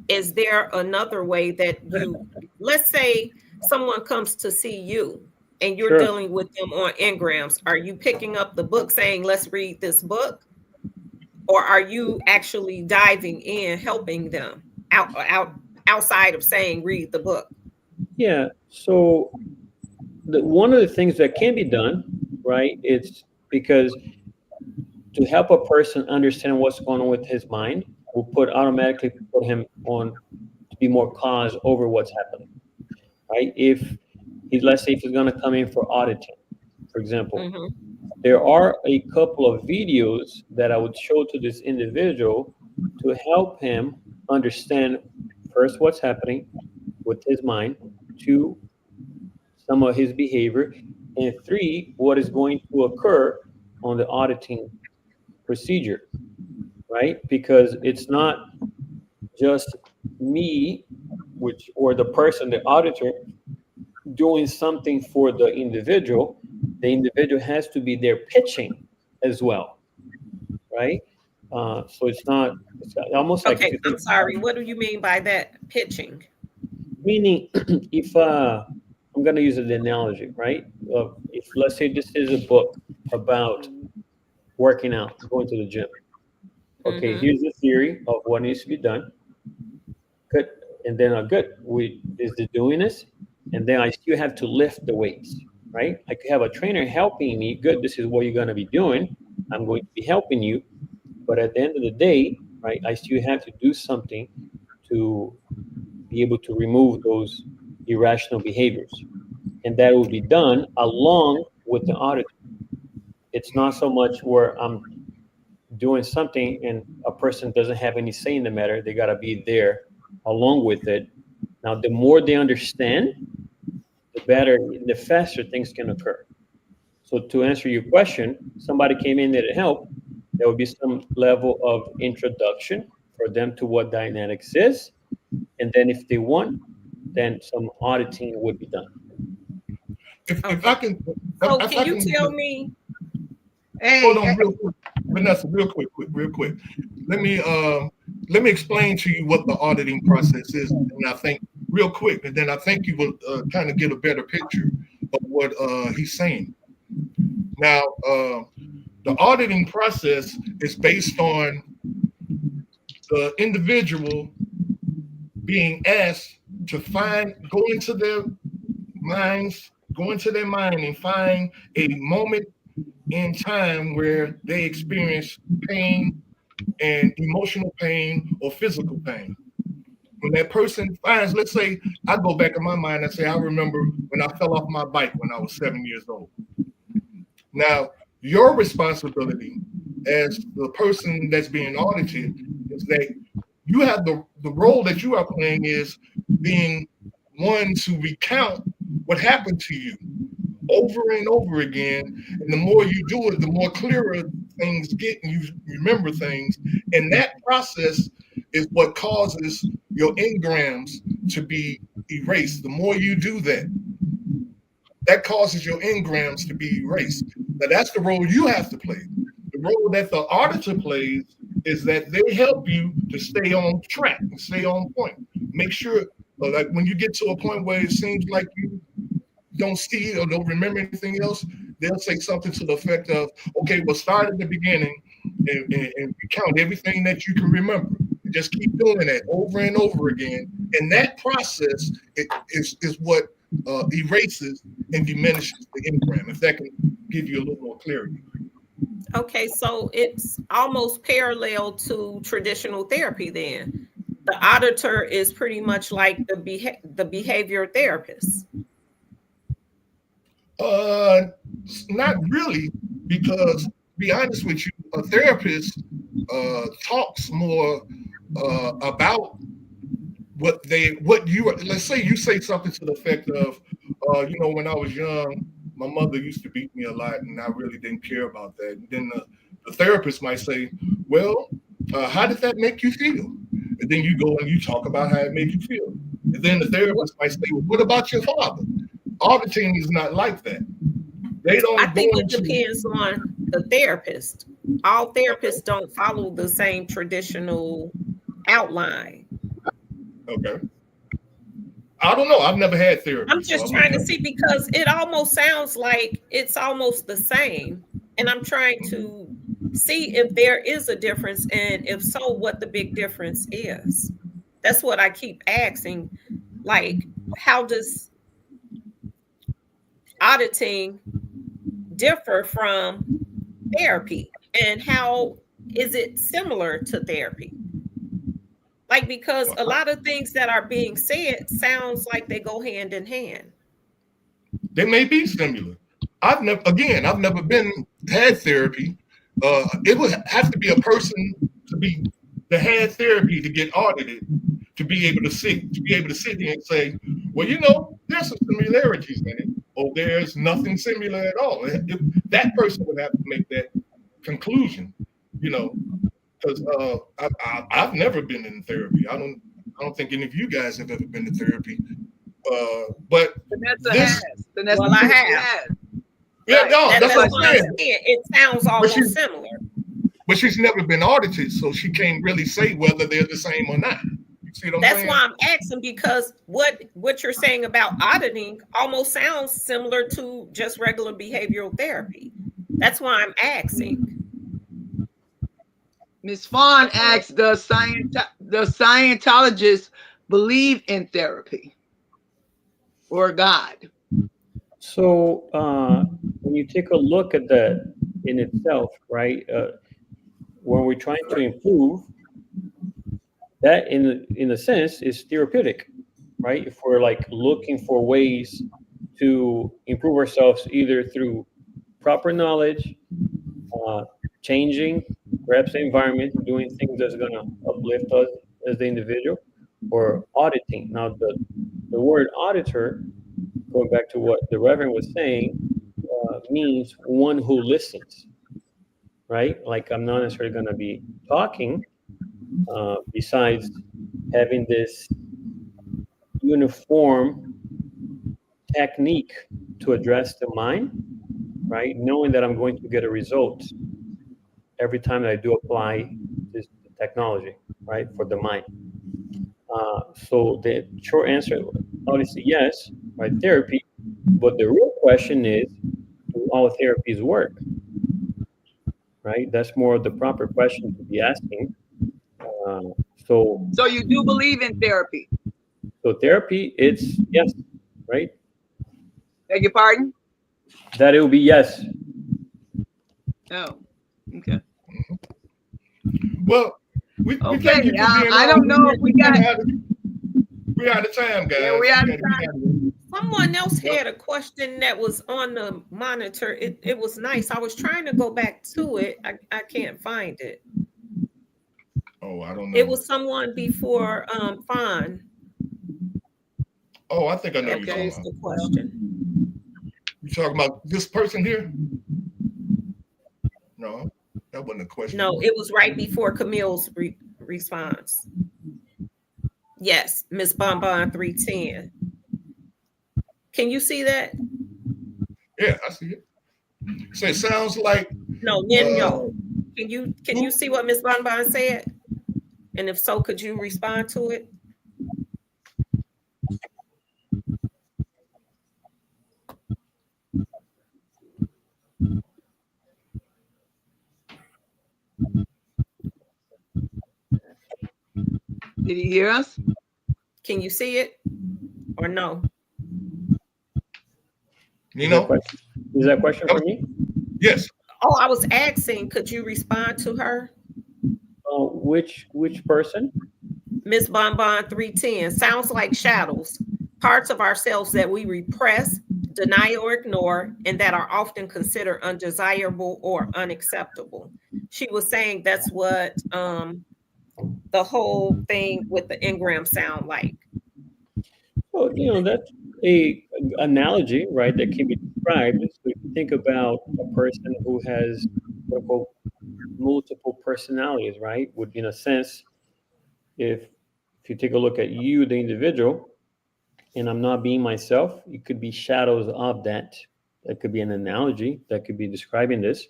is there another way that you, let's say someone comes to see you and you're dealing with them on engrams, are you picking up the book saying, let's read this book? Or are you actually diving in, helping them outside of saying, read the book? Yeah. So one of the things that can be done, right, it's because to help a person understand what's going on with his mind, will automatically put him on to be more cause over what's happening, right? Let's say if he's going to come in for auditing, for example, there are a couple of videos that I would show to this individual to help him understand first what's happening with his mind, two, some of his behavior, and three, what is going to occur on the auditing procedure, right? Because it's not just me, which or the person, the auditor, doing something for the individual. The individual has to be there pitching as well, right? So it's not. It's almost like Okay, I'm sorry. What do you mean by that? Pitching. meaning, if I'm going to use an analogy, right? If let's say this is a book about working out, going to the gym. Okay, here's the theory of what needs to be done. Good, and then good. We is the doing this, and then I still have to lift the weights, right? I could have a trainer helping me. Good, this is what you're going to be doing. I'm going to be helping you, but at the end of the day, right, I still have to do something to be able to remove those irrational behaviors, and that will be done along with the auditor. It's not so much where I'm doing something and a person doesn't have any say in the matter. They got to be there along with it. Now, the more they understand, the better, the faster things can occur. So to answer your question, somebody came in there to help, there would be some level of introduction for them to what Dynamics is. And then if they want, then some auditing would be done. If I can, so can you tell me? Hold on, real quick, Vanessa, real quick. Let me explain to you what the auditing process is, and I think real quick, and then I think you will kind of get a better picture of what he's saying. Now, the auditing process is based on the individual being asked to go into their mind and find a moment in time where they experience pain and emotional pain or physical pain. When that person finds, let's say I go back in my mind and say, I remember when I fell off my bike when I was 7 years old. Now, your responsibility as the person that's being audited is that you have the role that you are playing is being one to recount what happened to you over and over again. And the more you do it, the more clearer things get and you remember things. And that process is what causes your engrams to be erased. The more you do that, that causes your engrams to be erased. Now that's the role you have to play. The role that the auditor plays is that they help you to stay on track and stay on point. Make sure, like when you get to a point where it seems like you don't see or don't remember anything else, they'll say something to the effect of, okay, well, start at the beginning and recount everything that you can remember. And just keep doing that over and over again. And that process is what erases and diminishes the engram, if that can give you a little more clarity. Okay, so it's almost parallel to traditional therapy then. The auditor is pretty much like the behavior therapist. Not really, because to be honest with you, a therapist talks more about let's say you say something to the effect of, when I was young, my mother used to beat me a lot and I really didn't care about that. And then the therapist might say, well, how did that make you feel? And then you go and you talk about how it made you feel. And then the therapist might say, well, what about your father? Auditing is not like that. They don't. I think it depends on the therapist. All therapists don't follow the same traditional outline. Okay. I don't know. I've never had therapy. I'm just trying to see, because it almost sounds like it's almost the same. And I'm trying to see if there is a difference, and if so, what the big difference is. That's what I keep asking. Like, how does auditing differ from therapy, and how is it similar to therapy? Like, because a lot of things that are being said sounds like they go hand in hand. They may be similar. I've never been had therapy, it would have to be a person that had therapy to get audited, to be able to sit here and say, well, there's some similarities in it, or there's nothing similar at all. That person would have to make that conclusion, because I've never been in therapy. I don't think any of you guys have ever been to therapy. But Vanessa has. Vanessa well, I have. Yeah, Right. no, that's what I'm saying. It sounds almost similar. But she's never been audited, so she can't really say whether they're the same or not. You see what I'm saying? That's why I'm asking, because what you're saying about auditing almost sounds similar to just regular behavioral therapy. That's why I'm asking. Ms. Fawn asks, does Scientologists believe in therapy or God? So when you take a look at that in itself, right, when we're trying to improve, that in a sense is therapeutic, right? If we're like looking for ways to improve ourselves, either through proper knowledge, changing perhaps the environment, doing things that's going to uplift us as the individual, or auditing. Now the word auditor, going back to what the Reverend was saying, means one who listens, right? Like, I'm not necessarily going to be talking, besides having this uniform technique to address the mind, right? Knowing that I'm going to get a result every time that I do apply this technology, right, for the mind. So the short answer, obviously, yes, right, therapy. But the real question is, do all therapies work? Right? That's more of the proper question to be asking. So you do believe in therapy? So therapy, it's yes, right? Beg your pardon? That it will be yes. Oh, okay. Well, we thank you for being I don't know if we got. We're out of time, guys. Yeah, we're out of time. Someone else had a question that was on the monitor. It was nice. I was trying to go back to it. I can't find it. Oh, I don't know. It was someone before Fawn. Oh, I think I know. Okay, it's the question. You talking about this person here? No, that wasn't a question. No, it was right before Camille's response. Yes, Miss Bonbon 310. Can you see that? Yeah, I see it. So it sounds like no. Can you see what Miss Bonbon said? And if so, could you respond to it? Did he hear us? Can you see it or no? You know, is that a question for me? Yes. Oh, I was asking, could you respond to her? Which person? Miss Bonbon 310. Sounds like shadows, parts of ourselves that we repress, deny, or ignore, and that are often considered undesirable or unacceptable. She was saying that's what the whole thing with the engram sound like. Well, that's a analogy, right, that can be described. So if you think about a person who has multiple personalities, right, would, in a sense, if you take a look at you, the individual, and I'm not being myself, it could be shadows of that. That could be an analogy that could be describing this.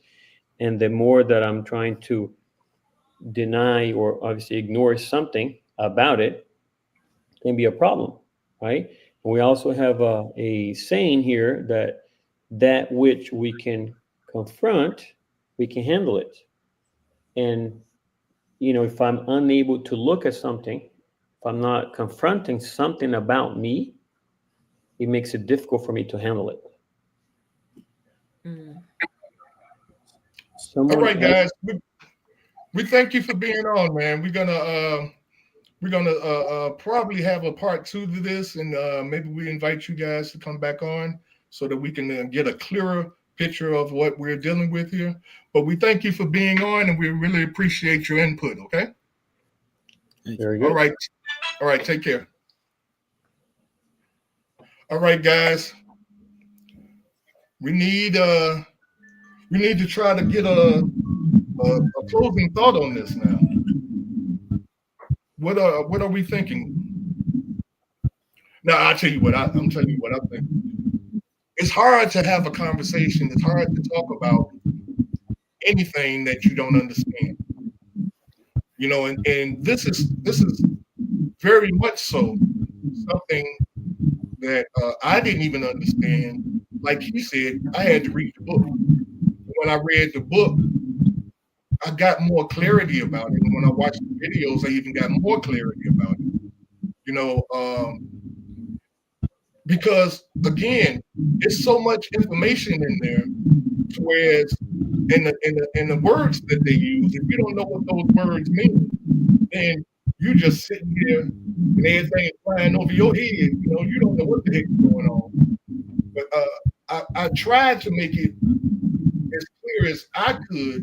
And the more that I'm trying to deny or obviously ignore something about it, can be a problem, right? And we also have a saying here that which we can confront, we can handle it. And if I'm unable to look at something, if I'm not confronting something about me, it makes it difficult for me to handle it. All right, guys. We thank you for being on, man. We're gonna probably have a part 2 to this, and maybe we invite you guys to come back on so that we can get a clearer picture of what we're dealing with here. But we thank you for being on, and we really appreciate your input. Okay. Very good. All right. All right. Take care. All right, guys. We need to try to get a closing thought on this now. What are we thinking? Now I'll tell you what I'm telling you what I think. It's hard to have a conversation. It's hard to talk about anything that you don't understand. You know, and this is very much so something that I didn't even understand. Like he said, I had to read the book. When I read the book, I got more clarity about it. And when I watched the videos, I even got more clarity about it. You know, because again, there's so much information in there. Whereas in the words that they use, if you don't know what those words mean, then you just sitting here and everything is flying over your head. You know, you don't know what the heck is going on. But I tried to make it as clear as I could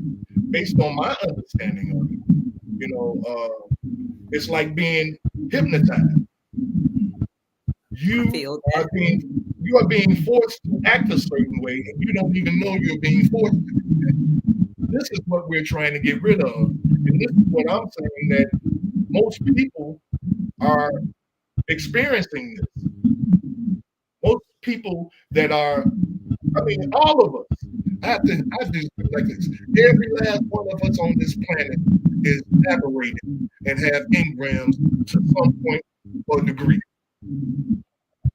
based on my understanding of it. You know, it's like being hypnotized. You are being forced to act a certain way, and you don't even know you're being forced to do that. This is what we're trying to get rid of. And this is what I'm saying, that most people are experiencing this. Most people that are, I mean, all of us, I have to like this. Every last one of us on this planet is aberrated and have engrams to some point or degree.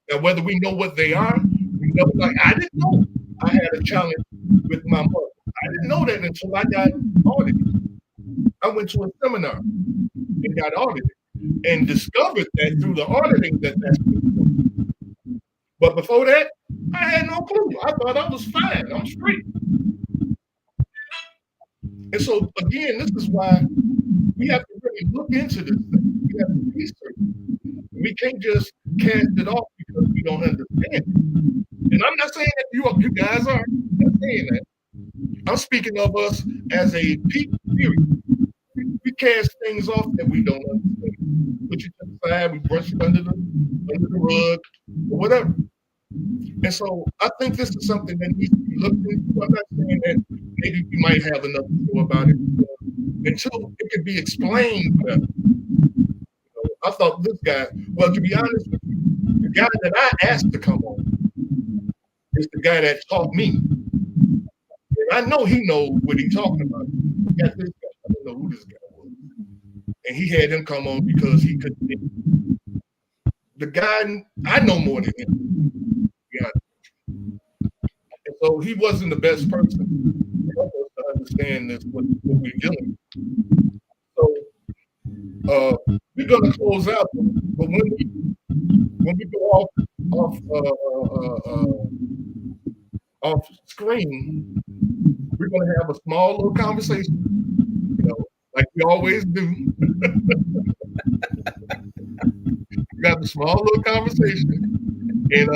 Now, whether we know what they are, we know, like I didn't know I had a challenge with my mother. I didn't know that until I got audited. I went to a seminar and got audited and discovered that through the auditing that's important. But before that, I had no clue. I thought I was fine. I'm straight. And so, again, this is why we have to really look into this thing. We have to research it. We can't just cast it off because we don't understand it. And I'm not saying that you guys are. I'm not saying that. I'm speaking of us as a people, period. We cast things off that we don't understand. Put it to the side, we brush it under the rug, or whatever. And so I think this is something that needs to be looked into. I'm not saying that maybe we might have enough to know about it until it can be explained better. I thought this guy, well, to be honest with you, the guy that I asked to come on is the guy that taught me. And I know he knows what he's talking about. He got this guy. I don't know who this guy was. And he had him come on because he couldn't think. The guy, I know more than him. Yeah. And so he wasn't the best person to help us to understand this, what we're dealing with. So we're gonna close out, but when we go off screen, we're gonna have a small little conversation, you know, like we always do. We got a small little conversation, and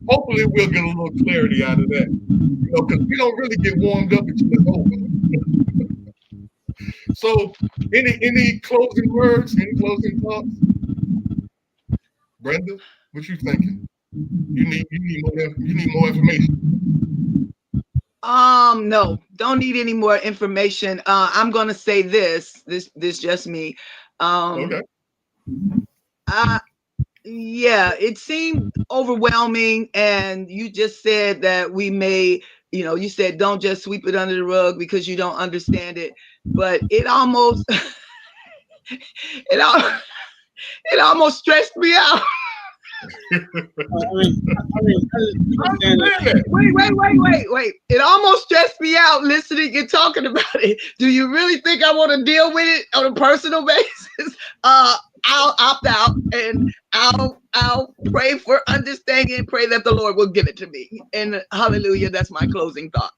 hopefully we'll get a little clarity out of that, you know, because we don't really get warmed up until it's over. So, any closing words? Any closing thoughts? Brenda, what you thinking? You need more information. No, don't need any more information. I'm gonna say this just me. Okay. Yeah, it seemed overwhelming, and you just said that we may, you know, you said don't just sweep it under the rug because you don't understand it, but it almost it almost stressed me out. Wait. It almost stressed me out listening and talking about it. Do you really think I want to deal with it on a personal basis? I'll opt out, and I'll pray for understanding and pray that the Lord will give it to me. And hallelujah, that's my closing thought.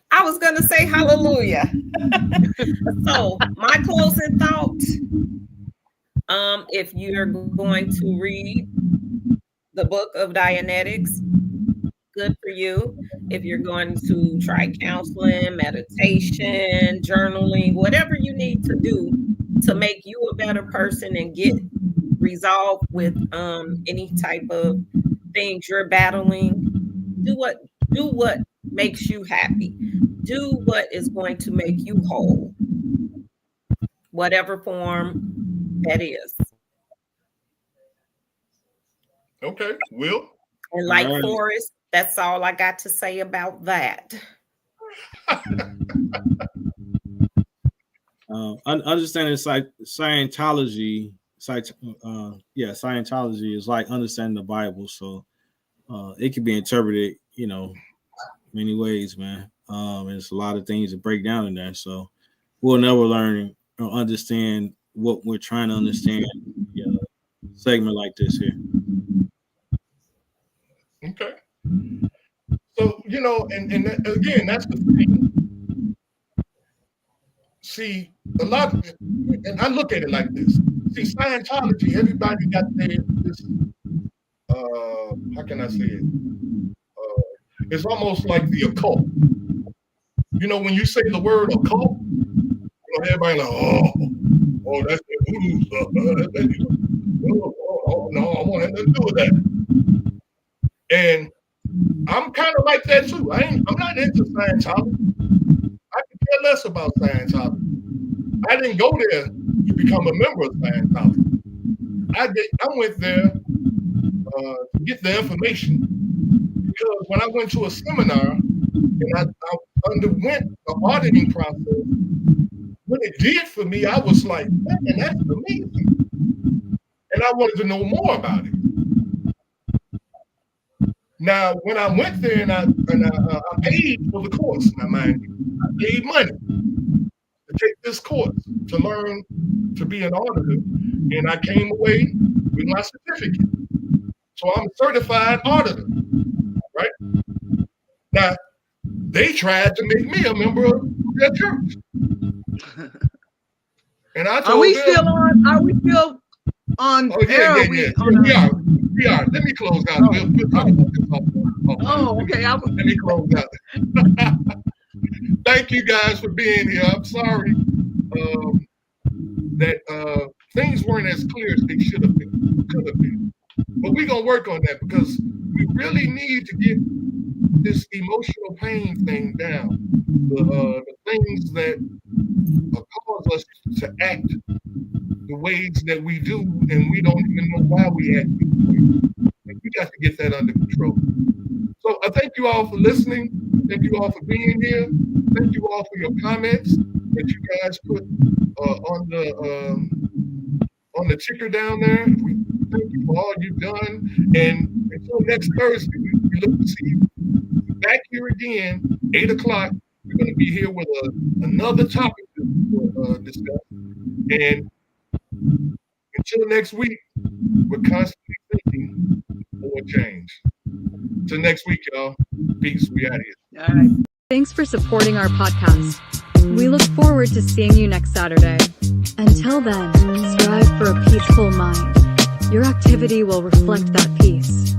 I was going to say hallelujah. So my closing thought, if you're going to read the book of Dianetics, good for you. If you're going to try counseling, meditation, journaling, whatever you need to do to make you a better person and get resolved with any type of things you're battling, do what makes you happy. Do what is going to make you whole, whatever form that is. Okay, Will. And like Forrest, that's all I got to say about that. Understanding Scientology. Scientology is like understanding the Bible, so it can be interpreted, many ways, man. There's a lot of things to break down in there, so we'll never learn or understand what we're trying to understand. Segment like this here. Okay. So, and again, that's the thing. See, a lot of it, and I look at it like this. See, Scientology, everybody got this, how can I say it? It's almost like the occult. When you say the word occult, everybody like, oh, that's the voodoo stuff. No, I want nothing to do with that. And I'm kind of like that too. I'm not into Scientology. I could care less about Scientology. I didn't go there to become a member of Scientology. I went there to get the information, because when I went to a seminar and I underwent the auditing process, what it did for me, I was like, man, that's amazing. And I wanted to know more about it. Now, when I went there and I paid for the course, now mind you, I paid money to take this course to learn to be an auditor, and I came away with my certificate. So I'm a certified auditor, right? Now, they tried to make me a member of their church. And I told them, Are we still on air? Yeah. We are. Let me close out. We'll talk about this. Okay. Let me close out. Thank you guys for being here. I'm sorry that things weren't as clear as they should have been, could have been. But we're gonna work on that, because we really need to get this emotional pain thing down. The things that cause us to act the ways that we do, and we don't even know why we act this way. And we got to get that under control. So I thank you all for listening. Thank you all for being here. Thank you all for your comments that you guys put on the ticker down there. We thank you for all you've done. And until next Thursday, we look to see you back here again, 8 o'clock. We're going to be here with another topic to discuss. And until next week, we're constantly thinking for change. Till next week, y'all. Peace. We out of here. All right. Thanks for supporting our podcast. We look forward to seeing you next Saturday. Until then, strive for a peaceful mind. Your activity will reflect that peace.